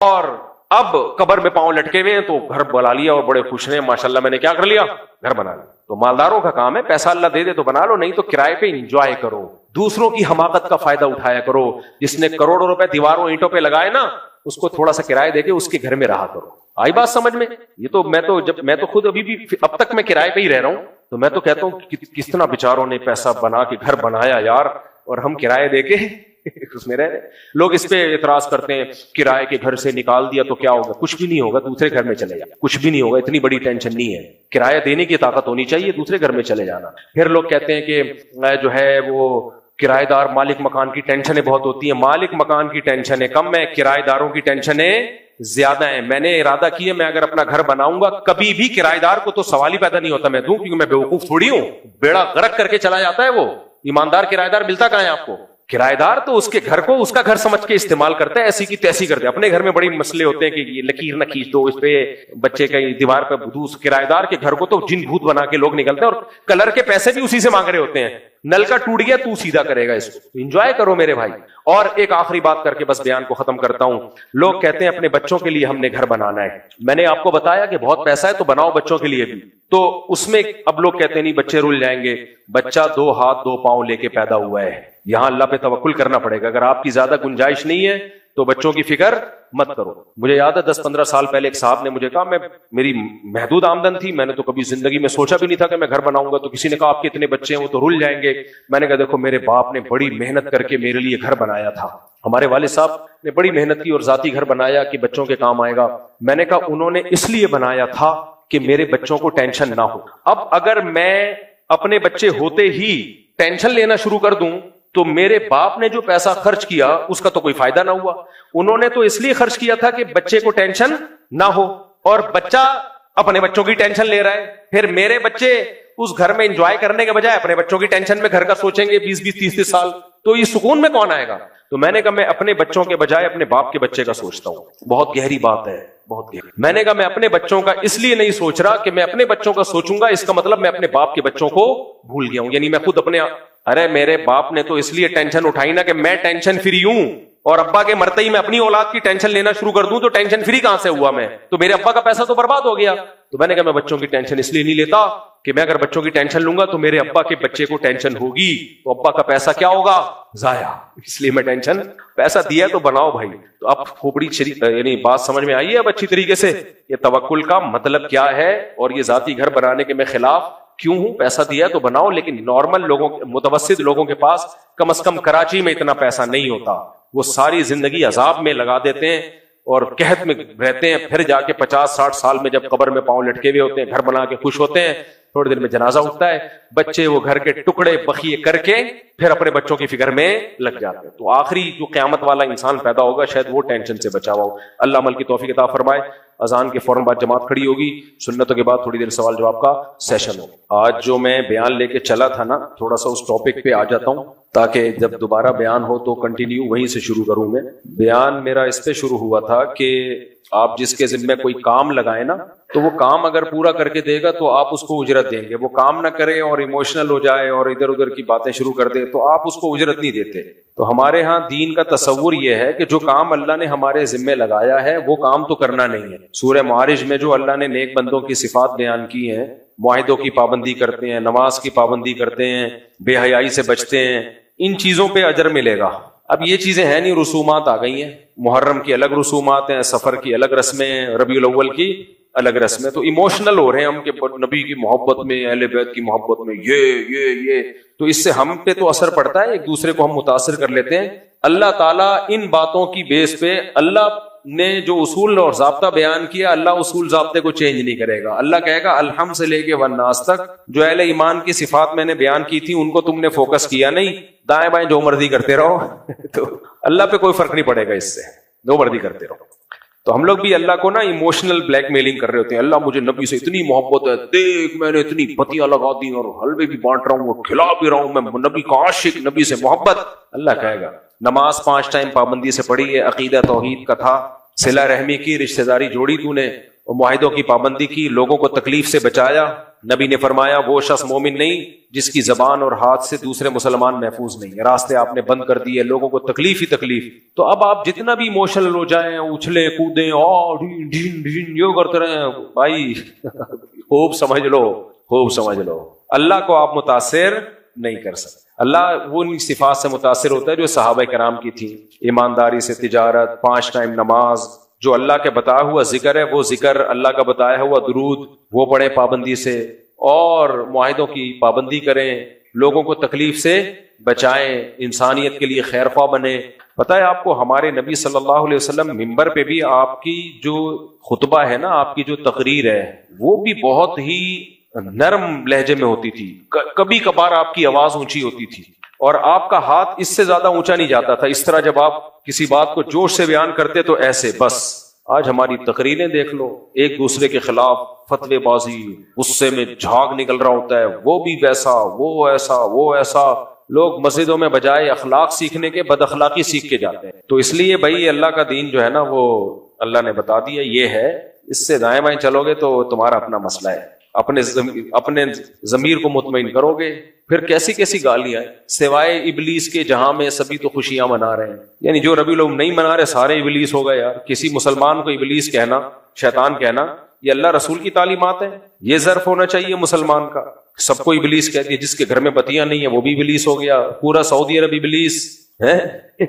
اور اب قبر میں پاؤں لٹکے ہوئے ہیں تو گھر بنا لیا اور بڑے خوش ہیں، ماشاءاللہ میں نے کیا کر لیا، گھر بنا لیا. تو مالداروں کا کام ہے، پیسہ اللہ دے دے تو بنا لو، نہیں تو کرائے پہ انجوائے کرو، دوسروں کی حماقت کا فائدہ اٹھایا کرو. جس نے کروڑوں روپے دیواروں اینٹوں پہ لگائے نا، اس کو تھوڑا سا کرایہ دے کے اس کے گھر میں رہا کرو. آئی بات سمجھ میں؟ یہ تو میں تو خود ابھی بھی اب تک میں کرائے پہ ہی رہ رہا ہوں، تو میں تو کہتا ہوں کس طرح بیچاروں نے پیسہ بنا کے گھر بنایا یار، اور ہم کرائے دے کے اس میں رہ. لوگ اس پہ اعتراض کرتے ہیں کرائے کے گھر سے نکال دیا تو کیا ہوگا، کچھ بھی نہیں ہوگا، دوسرے گھر میں چلے جا، کچھ بھی نہیں ہوگا، اتنی بڑی ٹینشن نہیں ہے. کرایہ دینے کی طاقت ہونی چاہیے، دوسرے گھر میں چلے جانا. پھر لوگ کہتے ہیں کہ جو ہے وہ کرایہ دار مالک مکان کی ٹینشنیں بہت ہوتی ہیں. مالک مکان کی ٹینشنیں کم ہے، کرایہ داروں کی ٹینشنیں زیادہ ہیں. میں نے ارادہ کیا میں اگر اپنا گھر بناؤں گا کبھی بھی کرایہ دار کو تو سوال ہی پیدا نہیں ہوتا میں دوں، کیونکہ میں بیوقوف تھوڑی ہوں. بیڑا غرق کر کے چلا جاتا ہے وہ. ایماندار کرایہ دار ملتا کہاں ہے آپ کو؟ کرایہ دار تو اس کے گھر کو اس کا گھر سمجھ کے استعمال کرتا ہے، ایسی کی تیسی کرتے ہیں. اپنے گھر میں بڑی مسئلے ہوتے ہیں کہ یہ لکیر نہ کھینچ دو، اس پہ بچے کا دیوار پہ بدوس. کرایہ دار کے گھر کو تو جن بھوت بنا کے لوگ نکلتے ہیں، اور کلر کے پیسے بھی اسی سے مانگ رہے ہوتے ہیں. نل کا ٹوٹ گیا تو سیدھا کرے گا اس کو. انجوائے کرو میرے بھائی. اور ایک آخری بات کر کے بس بیان کو ختم کرتا ہوں. لوگ کہتے ہیں اپنے بچوں کے لیے ہم نے گھر بنانا ہے. میں نے آپ کو بتایا کہ بہت پیسہ ہے تو بناؤ بچوں کے لیے بھی. تو اس میں اب لوگ کہتے ہیں نہیں بچے رول جائیں گے. بچہ 2 ہاتھ 2 پاؤں لے کے پیدا ہوا ہے، یہاں اللہ پہ توکل کرنا پڑے گا. اگر آپ کی زیادہ گنجائش نہیں ہے تو بچوں کی فکر مت کرو. مجھے یاد ہے 10-15 سال پہلے ایک صاحب نے مجھے کہا، میری محدود آمدن تھی، میں نے تو کبھی زندگی میں سوچا بھی نہیں تھا کہ میں گھر بناؤں گا. تو کسی نے کہا آپ کے اتنے بچے ہیں وہ تو رول جائیں گے. میں نے کہا دیکھو میرے باپ نے بڑی محنت کر کے میرے لیے گھر بنایا تھا، ہمارے والد صاحب نے بڑی محنت کی اور ذاتی گھر بنایا کہ بچوں کے کام آئے گا. میں نے کہا انہوں نے اس لیے بنایا تھا کہ میرے بچوں کو ٹینشن نہ ہو. اب اگر میں اپنے بچے ہوتے ہی ٹینشن لینا شروع کر دوں تو میرے باپ نے جو پیسہ خرچ کیا اس کا تو کوئی فائدہ نہ ہوا. انہوں نے تو اس لیے خرچ کیا تھا کہ بچے کو ٹینشن نہ ہو، اور بچہ اپنے بچوں کی ٹینشن لے رہا ہے. پھر میرے بچے اس گھر میں انجوائے کرنے کے بجائے اپنے بچوں کی ٹینشن میں گھر کا سوچیں گے 20-30 سال. تو یہ سکون میں کون آئے گا؟ تو میں نے کہا میں اپنے بچوں کے بجائے اپنے باپ کے بچے کا سوچتا ہوں. بہت گہری بات ہے، بہت گہری. میں نے کہا میں اپنے بچوں کا اس لیے نہیں سوچ رہا کہ میں اپنے بچوں کا سوچوں گا اس کا مطلب میں اپنے باپ کے بچوں کو بھول گیا ہوں. یعنی میں خود اپنے ارے میرے باپ نے تو اس لیے ٹینشن اٹھائی نا کہ میں ٹینشن فری ہوں، اور ابا کے مرتے ہی میں اپنی اولاد کی ٹینشن لینا شروع کر دوں تو ٹینشن فری کہاں سے ہوا میں؟ تو میرے ابا کا پیسہ تو برباد ہو گیا. تو میں نے کہا میں بچوں کی ٹینشن اس لیے نہیں لیتا کہ میں اگر بچوں کی ٹینشن لوں گا تو میرے ابا کے بچے کو ٹینشن ہوگی، تو ابا کا پیسہ کیا ہوگا؟ ضائع. اس لیے میں ٹینشن پیسہ دیا تو بناؤ بھائی. تو اب کھوپڑی یعنی بات سمجھ میں آئی ہے اب اچھی طریقے سے یہ توکل کا مطلب کیا ہے، اور یہ ذاتی گھر بنانے کے میں خلاف کیوں ہوں. پیسہ دیا تو بناؤ، لیکن نارمل لوگوں متوسط لوگوں کے پاس کم از کم کراچی میں اتنا پیسہ نہیں ہوتا. وہ ساری زندگی عذاب میں لگا دیتے ہیں اور قحط میں رہتے ہیں. پھر جا کے 50-60 سال میں جب قبر میں پاؤں لٹکے ہوئے ہوتے ہیں، گھر بنا کے خوش ہوتے ہیں، تھوڑی دیر میں جنازہ اٹھتا ہے، بچے وہ گھر کے ٹکڑے بخیے کر کے پھر اپنے بچوں کی فکر میں لگ جاتے ہیں. تو آخری جو قیامت والا انسان پیدا ہوگا شاید وہ ٹینشن سے بچا ہوا ہو. اللہ عمل کی توفیق عطا فرمائے. اذان کے فوراً بعد جماعت کھڑی ہوگی، سنتوں کے بعد تھوڑی دیر سوال جواب کا سیشن ہو. آج جو میں بیان لے کے چلا تھا نا، تھوڑا سا اس ٹاپک پہ آ جاتا ہوں تاکہ جب دوبارہ بیان ہو تو کنٹینیو وہیں سے شروع کروں. میں بیان میرا اس پہ شروع ہوا تھا کہ آپ جس کے ذمہ کوئی کام لگائیں نا، تو وہ کام اگر پورا کر کے دے گا تو آپ اس کو اجرت دیں گے. وہ کام نہ کرے اور ایموشنل ہو جائے اور ادھر ادھر کی باتیں شروع کر دے تو آپ اس کو اجرت نہیں دیتے. تو ہمارے ہاں دین کا تصور یہ ہے کہ جو کام اللہ نے ہمارے ذمہ لگایا ہے وہ کام تو کرنا نہیں ہے. سورہ معارج میں جو اللہ نے نیک بندوں کی صفات بیان کی ہیں، معاہدوں کی پابندی کرتے ہیں، نماز کی پابندی کرتے ہیں، بے حیائی سے بچتے ہیں، ان چیزوں پہ اجر ملے گا. اب یہ چیزیں ہیں نہیں، رسومات آ گئی ہیں. محرم کی الگ رسومات ہیں، سفر کی الگ رسمیں ہیں، ربیع الاول کی الگ رسمیں. تو ایموشنل ہو رہے ہیں ہم کہ نبی کی محبت میں، اہل بیت کی محبت میں یہ تو اس سے ہم پہ تو اثر پڑتا ہے، ایک دوسرے کو ہم متاثر کر لیتے ہیں. اللہ تعالیٰ ان باتوں کی بیس پہ اللہ نے جو اصول اور ضابطہ بیان کیا، اللہ اصول ضابطے کو چینج نہیں کرے گا. اللہ کہے گا الحمد سے لے کے والناس تک جو اہل ایمان کی صفات میں نے بیان کی تھی ان کو تم نے فوکس کیا نہیں، دائیں بائیں جو مرضی کرتے رہو تو اللہ پہ کوئی فرق نہیں پڑے گا، اس سے جو مرضی کرتے رہو. تو ہم لوگ بھی اللہ کو نا ایموشنل بلیک میلنگ کر رہے ہوتے ہیں. اللہ مجھے نبی سے اتنی محبت ہے، دیکھ میں نے اتنی پتیاں لگا دی اور حلوے بھی بانٹ رہا ہوں اور کھلا بھی رہا ہوں، میں نبی کا عاشق، نبی سے محبت. اللہ کہے گا نماز 5 ٹائم پابندی سے پڑھی ہے، عقیدہ توحید کا تھا، صلہ رحمی کی، رشتہ داری جوڑی تو نے، اور معاہدوں کی پابندی کی، لوگوں کو تکلیف سے بچایا، نبی نے فرمایا وہ شخص مومن نہیں جس کی زبان اور ہاتھ سے دوسرے مسلمان محفوظ نہیں ہے. راستے آپ نے بند کر دیے, لوگوں کو تکلیف ہی تکلیف. تو اب آپ جتنا بھی ایموشنل ہو جائیں, اچھلیں کودیں, یہ کرتے رہے بھائی, خوب سمجھ لو, خوب سمجھ لو, اللہ کو آپ متاثر نہیں کر سکتے. اللہ وہ ان صفات سے متاثر ہوتا ہے جو صحابہ کرام کی تھی, ایمانداری سے تجارت, 5 ٹائم نماز, جو اللہ کے بتایا ہوا ذکر ہے وہ ذکر, اللہ کا بتایا ہوا درود وہ پڑھیں پابندی سے, اور معاہدوں کی پابندی کریں, لوگوں کو تکلیف سے بچائیں, انسانیت کے لیے خیر خواہ بنیں. پتہ ہے آپ کو ہمارے نبی صلی اللہ علیہ وسلم ممبر پہ بھی آپ کی جو خطبہ ہے نا, آپ کی جو تقریر ہے وہ بھی بہت ہی نرم لہجے میں ہوتی تھی. کبھی کبھار آپ کی آواز اونچی ہوتی تھی اور آپ کا ہاتھ اس سے زیادہ اونچا نہیں جاتا تھا. اس طرح جب آپ کسی بات کو جوش سے بیان کرتے تو ایسے بس. آج ہماری تقریریں دیکھ لو, ایک دوسرے کے خلاف فتوے بازی, غصے میں جھاگ نکل رہا ہوتا ہے, وہ بھی ویسا, وہ ایسا, وہ ایسا. لوگ مسجدوں میں بجائے اخلاق سیکھنے کے بد اخلاقی سیکھ کے جاتے ہیں. تو اس لیے بھائی اللہ کا دین جو ہے نا وہ اللہ نے بتا دیا یہ ہے, اس سے دائیں بائیں چلو گے تو تمہارا اپنا مسئلہ ہے. اپنے ضمیر کو مطمئن کرو گے. پھر کیسی کیسی گالیاں سوائے ابلیس کے جہاں میں سبھی تو خوشیاں منا رہے ہیں. یعنی جو ربیع الاول نہیں منا رہے سارے ابلیس ہو گئے یار. کسی مسلمان کو ابلیس کہنا, شیطان کہنا, یہ اللہ رسول کی تعلیمات ہیں. یہ ظرف ہونا چاہیے مسلمان کا. سب کو ابلیس کہہ دیا, جس کے گھر میں بتیاں نہیں ہیں وہ بھی ابلیس ہو گیا. پورا سعودی عرب ابلیس ہے,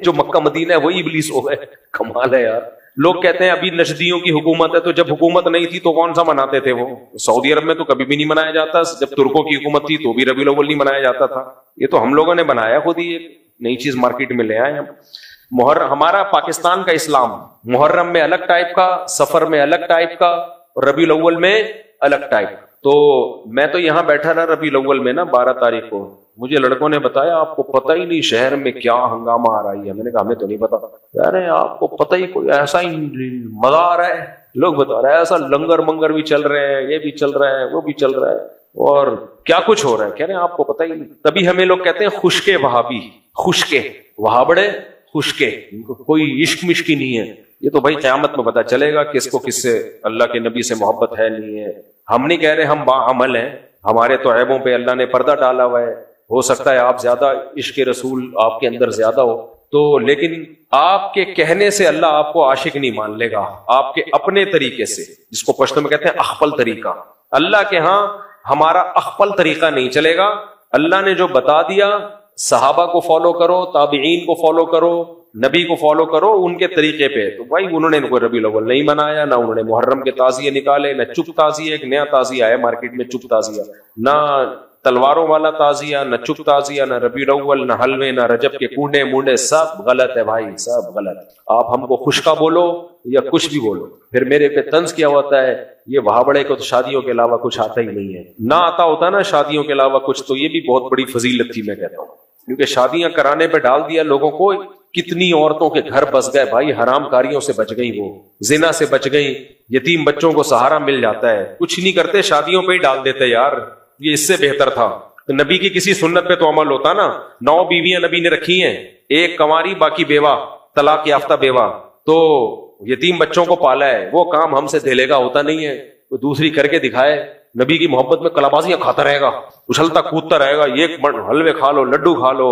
جو مکہ مدینہ ہے وہی ابلیس ہو گئے. کمال ہے یار. لوگ کہتے ہیں ابھی نجدیوں کی حکومت ہے, تو جب حکومت نہیں تھی تو کون سا مناتے تھے وہ؟ سعودی عرب میں تو کبھی بھی نہیں منایا جاتا. جب ترکوں کی حکومت تھی تو بھی ربیع الاول نہیں منایا جاتا تھا. یہ تو ہم لوگوں نے بنایا خود ہی, ایک نئی چیز مارکیٹ میں لے آئے ہم. محرم ہمارا پاکستان کا اسلام محرم میں الگ ٹائپ کا, سفر میں الگ ٹائپ کا, اور ربیع الاول میں الگ ٹائپ. تو میں تو یہاں بیٹھا رہا ربیع الاول میں نا 12 تاریخ کو, مجھے لڑکوں نے بتایا آپ کو پتہ ہی نہیں شہر میں کیا ہنگامہ آ رہی ہے. میں نے کہا ہمیں تو نہیں پتا. یار آپ کو پتہ ہی, کوئی ایسا ہی مزہ آ رہا ہے. لوگ بتا رہے ہیں ایسا لنگر منگر بھی چل رہے ہیں, یہ بھی چل رہا ہے, وہ بھی چل رہا ہے, اور کیا کچھ ہو رہا ہے. کہہ رہے ہیں آپ کو پتہ ہی نہیں. تبھی ہمیں لوگ کہتے ہیں خشکے وہابی, خشکے وہابڑے, خشکے, کوئی عشق مشکی نہیں ہے. یہ تو بھائی قیامت میں پتہ چلے گا کس کو کس سے اللہ کے نبی سے محبت ہے نہیں ہے. ہم نہیں کہہ رہے ہم باعمل ہیں, ہمارے تو عیبوں پہ اللہ نے پردہ ڈالا ہوا ہے. ہو سکتا ہے آپ زیادہ عشق رسول آپ کے اندر زیادہ ہو تو, لیکن آپ کے کہنے سے اللہ آپ کو عاشق نہیں مان لے گا. آپ کے اپنے طریقے سے, جس کو پشتو میں کہتے ہیں اخپل طریقہ, اللہ کے ہاں ہمارا اخپل طریقہ نہیں چلے گا. اللہ نے جو بتا دیا صحابہ کو فالو کرو, تابعین کو فالو کرو, نبی کو فالو کرو ان کے طریقے پہ. تو بھائی انہوں نے کوئی ربیع الاول نہیں منایا, نہ انہوں نے محرم کے تعزیے نکالے, نہ چپ تعزیہ, ایک نیا تعزیہ ہے مارکیٹ میں چپ تعزیہ, نہ تلواروں والا تعزیہ, نہ چپ تعزیہ, نہ ربیع الاول, نہ حلوے, نہ رجب کے کوڑے مونڈے, سب غلط ہے بھائی, سب غلط. آپ ہم کو خشکا بولو یا کچھ بھی بولو, پھر میرے پہ طنز کیا ہوتا ہے یہ وہاں بڑے کو تو شادیوں کے علاوہ کچھ آتا ہی نہیں ہے. نہ آتا ہوتا نا شادیوں کے علاوہ کچھ, تو یہ بھی بہت بڑی فضیلت تھی میں کہتا ہوں, کیونکہ شادیاں کرانے پہ ڈال دیا لوگوں کو. کتنی عورتوں کے گھر بس گئے بھائی, حرام کاریوں سے بچ گئی, وہ زنا سے بچ گئی, یتیم بچوں کو سہارا مل جاتا ہے. کچھ نہیں کرتے, شادیوں پہ ہی ڈال دیتے یار, یہ اس سے بہتر تھا. تو نبی کی کسی سنت پہ تو عمل ہوتا نا. 9 بیویاں نبی نے رکھی ہیں, ایک کنواری باقی بیوہ, طلاق یافتہ بیوہ, تو یتیم بچوں کو پالا ہے. وہ کام ہم سے دھیلے گا ہوتا نہیں ہے, وہ دوسری کر کے دکھائے. نبی کی محبت میں کلابازیاں کھاتا رہے گا, اچھلتا کودتا رہے گا, یہ حلوے کھا لو, لڈو کھا لو,